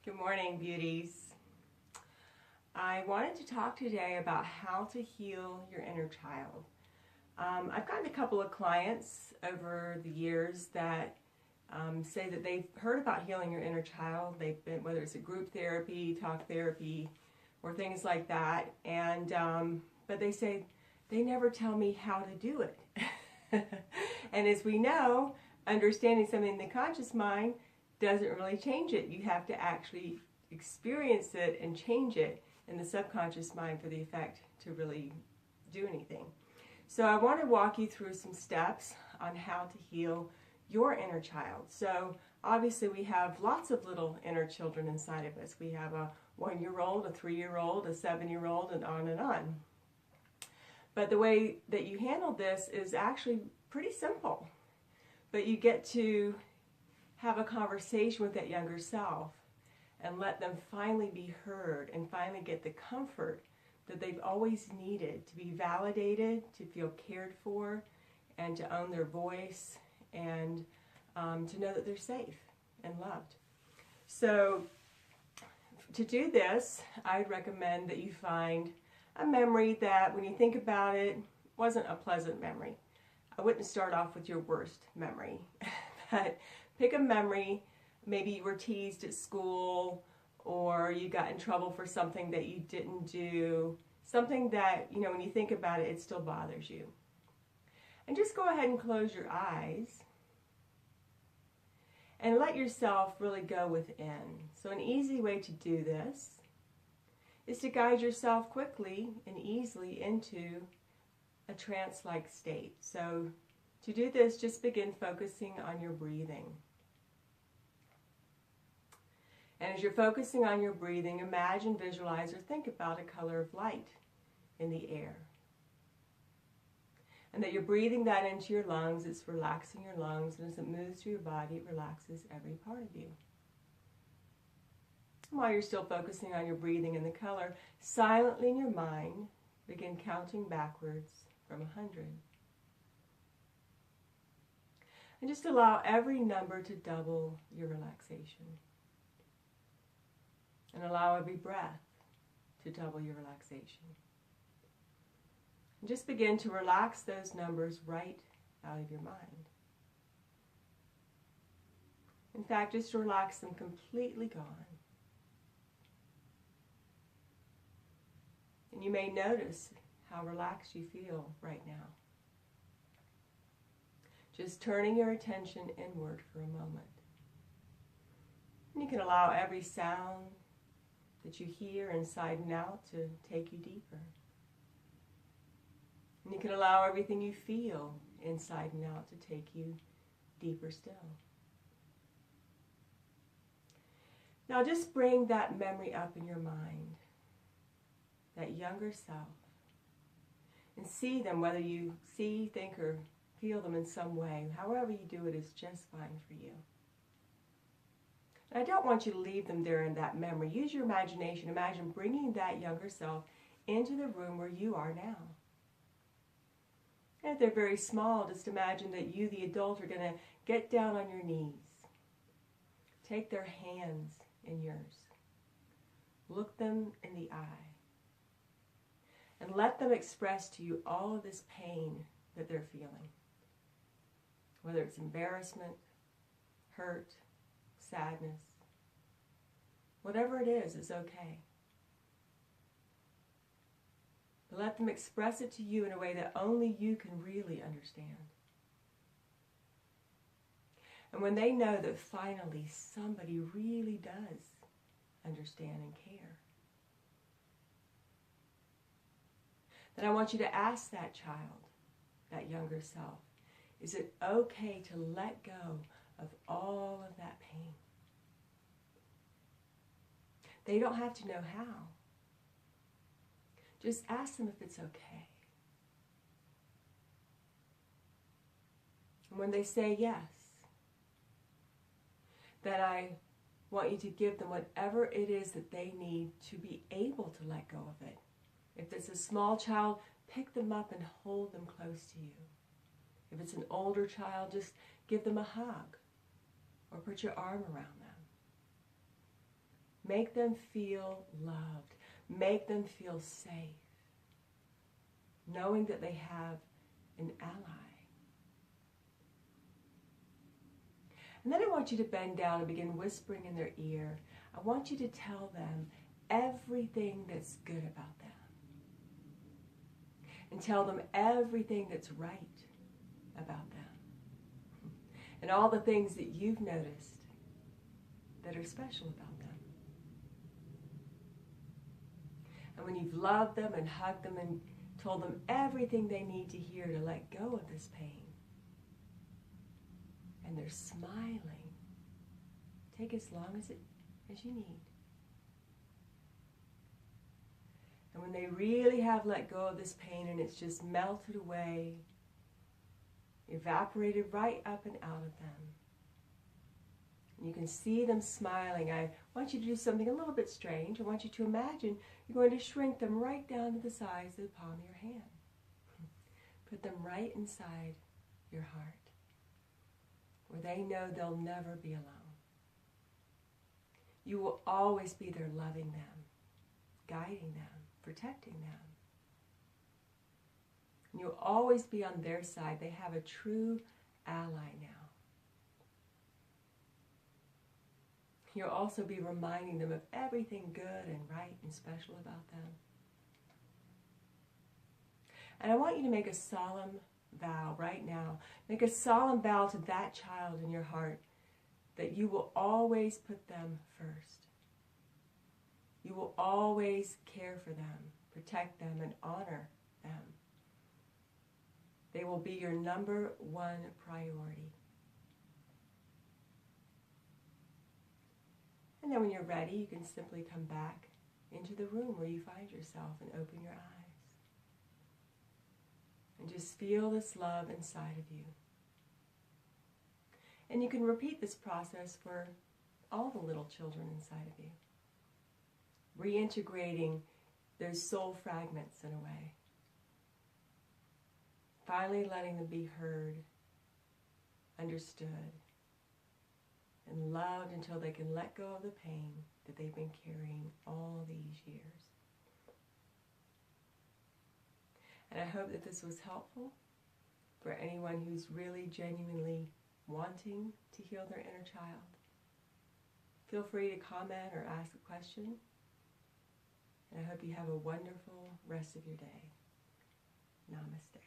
Good morning, beauties. I wanted to talk today about how to heal your inner child. I've gotten a couple of clients over the years that say that they've heard about healing your inner child. They've been, whether it's a group therapy, talk therapy, or things like that, and but they say they never tell me how to do it. And as we know, understanding something in the conscious mind doesn't really change it. You have to actually experience it and change it in the subconscious mind for the effect to really do anything. So I want to walk you through some steps on how to heal your inner child. So obviously we have lots of little inner children inside of us. We have a 1-year-old, a 3-year-old, a 7-year-old, and on and on. But the way that you handle this is actually pretty simple. But you get to have a conversation with that younger self and let them finally be heard and finally get the comfort that they've always needed to be validated, to feel cared for, and to own their voice, and to know that they're safe and loved. So to do this, I'd recommend that you find a memory that, when you think about it, wasn't a pleasant memory. I wouldn't start off with your worst memory, but pick a memory. Maybe you were teased at school, or you got in trouble for something that you didn't do, something that, you know, when you think about it, it still bothers you. And just go ahead and close your eyes and let yourself really go within. So an easy way to do this is to guide yourself quickly and easily into a trance-like state. So to do this, just begin focusing on your breathing. And as you're focusing on your breathing, imagine, visualize, or think about a color of light in the air. And that you're breathing that into your lungs. It's relaxing your lungs, and as it moves through your body, it relaxes every part of you. And while you're still focusing on your breathing and the color, silently in your mind, begin counting backwards from 100. And just allow every number to double your relaxation. And allow every breath to double your relaxation. And just begin to relax those numbers right out of your mind. In fact, just relax them completely gone. And you may notice how relaxed you feel right now. Just turning your attention inward for a moment. And you can allow every sound that you hear inside and out to take you deeper. And you can allow everything you feel inside and out to take you deeper still. Now just bring that memory up in your mind, that younger self, and see them, whether you see, think, or feel them in some way. However you do it is just fine for you. I don't want you to leave them there in that memory. Use your imagination. Imagine bringing that younger self into the room where you are now. And if they're very small, just imagine that you, the adult, are going to get down on your knees. Take their hands in yours. Look them in the eye. And let them express to you all of this pain that they're feeling. Whether it's embarrassment, hurt, sadness, whatever it is okay. But let them express it to you in a way that only you can really understand. And when they know that finally somebody really does understand and care, then I want you to ask that child, that younger self, is it okay to let go of all of that pain? They don't have to know how. Just ask them if it's okay. And when they say yes, then I want you to give them whatever it is that they need to be able to let go of it. If it's a small child, pick them up and hold them close to you. If it's an older child, just give them a hug or put your arm around them. Make them feel loved. Make them feel safe, knowing that they have an ally. And then I want you to bend down and begin whispering in their ear. I want you to tell them everything that's good about them. And tell them everything that's right about them. And all the things that you've noticed that are special about them. And when you've loved them and hugged them and told them everything they need to hear to let go of this pain, and they're smiling, take as long as you need. And when they really have let go of this pain and it's just melted away, evaporated right up and out of them, and you can see them smiling, I want you to do something a little bit strange. I want you to imagine you're going to shrink them right down to the size of the palm of your hand. Put them right inside your heart, where they know they'll never be alone. You will always be there loving them, guiding them, protecting them. And you'll always be on their side. They have a true ally now. You'll also be reminding them of everything good and right and special about them. And I want you to make a solemn vow right now. Make a solemn vow to that child in your heart that you will always put them first. You will always care for them, protect them, and honor them. They will be your number one priority. And then when you're ready, you can simply come back into the room where you find yourself and open your eyes. And just feel this love inside of you. And you can repeat this process for all the little children inside of you. Reintegrating those soul fragments in a way. Finally letting them be heard, understood, and loved until they can let go of the pain that they've been carrying all these years. And I hope that this was helpful for anyone who's really genuinely wanting to heal their inner child. Feel free to comment or ask a question. And I hope you have a wonderful rest of your day. Namaste.